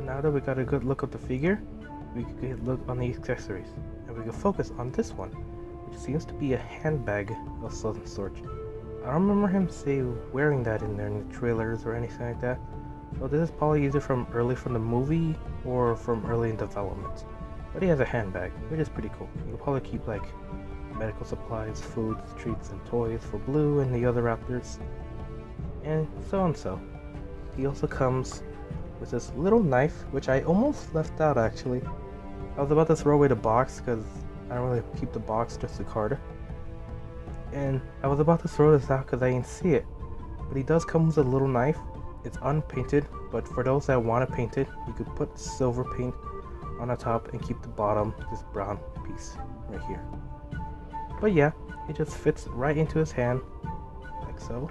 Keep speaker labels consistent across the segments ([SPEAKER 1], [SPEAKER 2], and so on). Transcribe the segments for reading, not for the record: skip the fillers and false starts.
[SPEAKER 1] But now that we got a good look at the figure, we can get a look on the accessories. And we can focus on this one, which seems to be a handbag of some sort. I don't remember him wearing that in there in the trailers or anything like that. So this is probably either from the movie or from early in development. But he has a handbag, which is pretty cool. You can probably keep like medical supplies, foods, treats, and toys for Blue and the other raptors. And so and so. He also comes with this little knife, which I almost left out actually. I was about to throw away the box because I don't really keep the box, just the card. And I was about to throw this out because I didn't see it. But he does come with a little knife. It's unpainted, but for those that want to paint it, you could put silver paint on the top and keep the bottom this brown piece right here. But yeah, it just fits right into his hand, like so.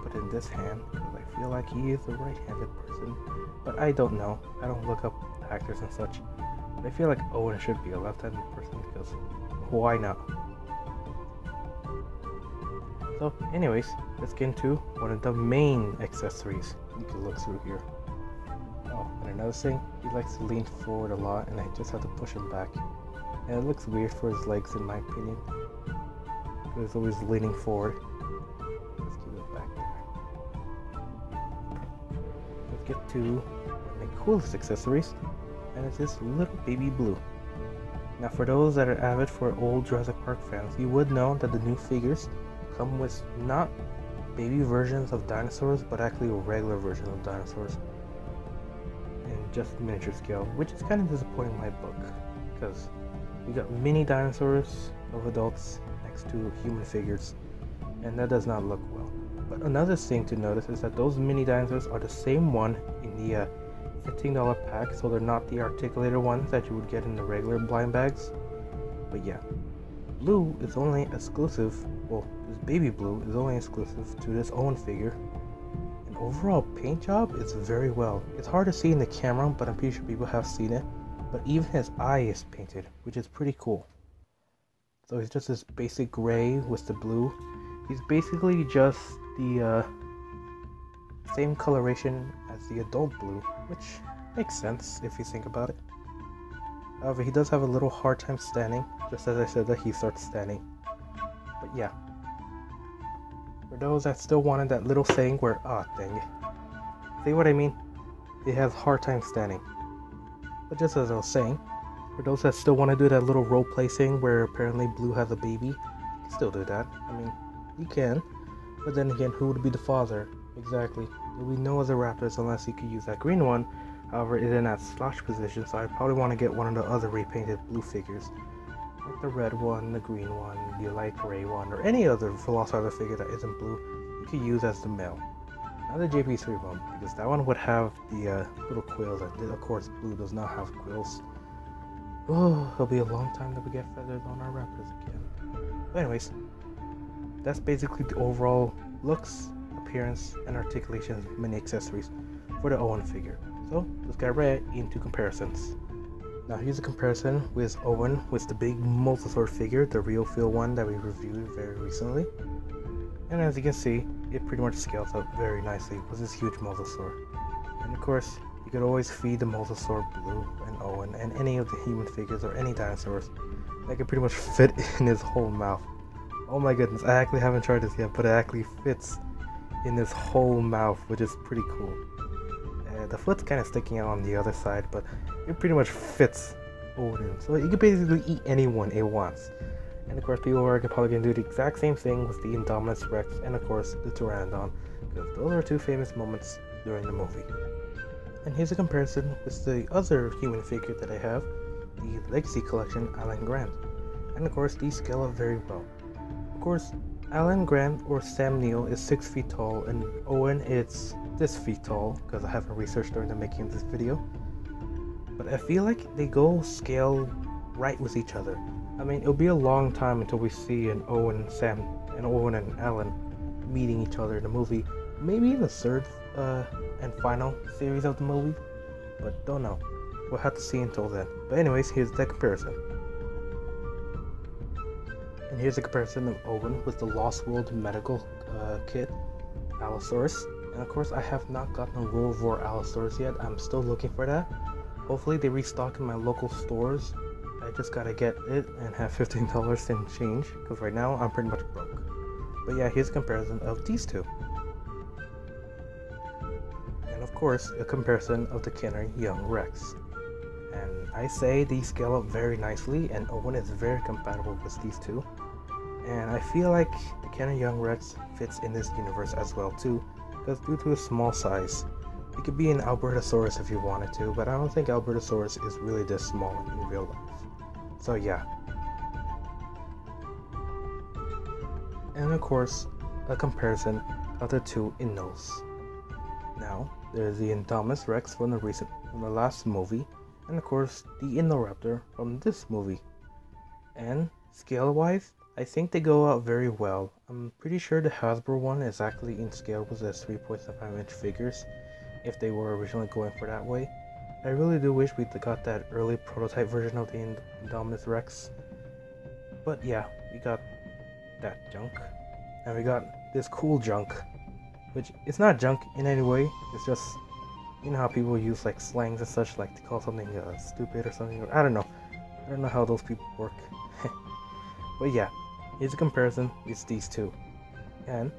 [SPEAKER 1] Put it in this hand because I feel like he is a right-handed person, but I don't know. I don't look up actors and such. But I feel like Owen should be a left-handed person because why not? So anyways, let's get into one of the main accessories you can look through here. Oh, and another thing, he likes to lean forward a lot and I just have to push him back. And it looks weird for his legs in my opinion. He's always leaning forward. Let's keep it back there. Let's get to one of the coolest accessories, and it's this little baby Blue. Now for those that are avid for old Jurassic Park fans, you would know that the new figures come with not baby versions of dinosaurs, but actually a regular version of dinosaurs in just miniature scale, which is kind of disappointing in my book, because we got mini dinosaurs of adults next to human figures, and that does not look well. But another thing to notice is that those mini dinosaurs are the same one in the $15 pack, so they're not the articulated ones that you would get in the regular blind bags. But yeah, Blue is only exclusive, well, this baby Blue is only exclusive to this Owen figure. And overall paint job is very well. It's hard to see in the camera, but I'm pretty sure people have seen it. But even his eye is painted, which is pretty cool. So he's just this basic gray with the blue. He's basically just the same coloration as the adult Blue, which makes sense if you think about it. However, he does have a little hard time standing, just as I said that he starts standing. But yeah. For those that still wanted that little thing where, dang it. See what I mean? He has hard time standing. But just as I was saying, for those that still want to do that little role play thing where apparently Blue has a baby, you can still do that. I mean, you can. But then again, who would be the father? Exactly. There will be no other raptors unless you could use that green one. However, it's in that slouch position, so I probably want to get one of the other repainted Blue figures. Like the red one, the green one, the light gray one, or any other Velociraptor figure that isn't blue, you could use as the male. Not the JP3 one, because that one would have the little quills, and of course Blue does not have quills. Oh, it'll be a long time till we get feathers on our raptors again. But anyways, that's basically the overall looks, appearance, and articulation of many accessories for the Owen figure. So let's get right into comparisons. Now here's a comparison with Owen with the big Mosasaur figure, the real feel one that we reviewed very recently. And as you can see, it pretty much scales up very nicely with this huge Mosasaur. And of course, you could always feed the Mosasaur Blue and Owen and any of the human figures or any dinosaurs. That could pretty much fit in his whole mouth. Oh my goodness, I actually haven't tried this yet, but it actually fits in his whole mouth, which is pretty cool. The foot's kind of sticking out on the other side, but it pretty much fits Owen. So you can basically eat anyone it wants. And of course, people are probably going to do the exact same thing with the Indominus Rex and of course the Pteranodon, because those are two famous moments during the movie. And here's a comparison with the other human figure that I have, the Legacy Collection Alan Grant. And of course, these scale up very well. Of course, Alan Grant or Sam Neill is 6 feet tall, and Owen is this feet tall, because I haven't researched during the making of this video. But I feel like they go scale right with each other. I mean, it'll be a long time until we see an Owen and Alan meeting each other in the movie. Maybe in the third and final series of the movie, but don't know. We'll have to see until then. But anyways, here's the comparison. And here's a comparison of Owen with the Lost World medical kit, Allosaurus, And of course, I have not gotten a Roar Allosaurus yet. I'm still looking for that. Hopefully they restock in my local stores. I just gotta get it and have $15 in change, because right now I'm pretty much broke. But yeah, here's a comparison of these two. And of course, a comparison of the Kenner Young Rex. And I say these scale up very nicely, and Owen is very compatible with these two. And I feel like the Kenner Young Rex fits in this universe as well too, because due to his small size, it could be an Albertosaurus if you wanted to, but I don't think Albertosaurus is really this small in real life. So yeah. And of course, a comparison of the two Innos. Now, there's the Indominus Rex from the last movie, and of course the Indoraptor from this movie. And scale-wise, I think they go out very well. I'm pretty sure the Hasbro one is actually in scale with the 3.75-inch figures, if they were originally going for that way. I really do wish we got that early prototype version of the Indominus Rex. But yeah, we got that junk. And we got this cool junk, which it's not junk in any way, it's just, you know how people use like slangs and such, like to call something stupid or something, or I don't know how those people work. But yeah, here's a comparison with these two. And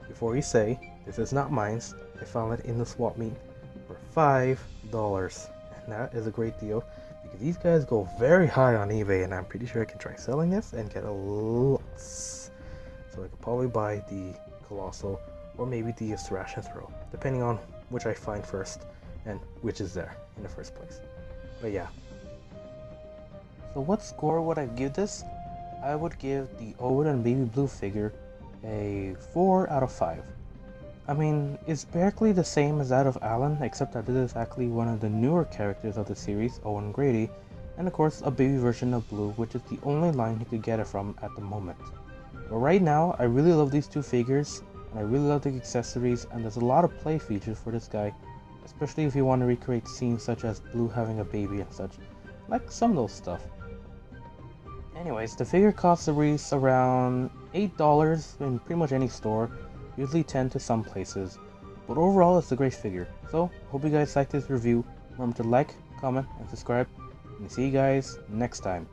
[SPEAKER 1] before you say, this is not mine, I found it in the swap meet for $5. And that is a great deal, because these guys go very high on eBay, and I'm pretty sure I can try selling this and get a lots. So I could probably buy the Colossal, or maybe the Thrash and Throw, depending on which I find first, and which is there in the first place. But yeah. So what score would I give this? I would give the Owen and Baby Blue figure a 4 out of 5. I mean, it's basically the same as that of Alan, except that this is actually one of the newer characters of the series, Owen Grady, and of course a baby version of Blue, which is the only line you could get it from at the moment. But right now, I really love these two figures, and I really love the accessories, and there's a lot of play features for this guy, especially if you want to recreate scenes such as Blue having a baby and such, like some of those stuff. Anyways, the figure costs around $8 in pretty much any store, usually 10 to some places, but overall it's a great figure. So, hope you guys liked this review. Remember to like, comment, and subscribe, and see you guys next time.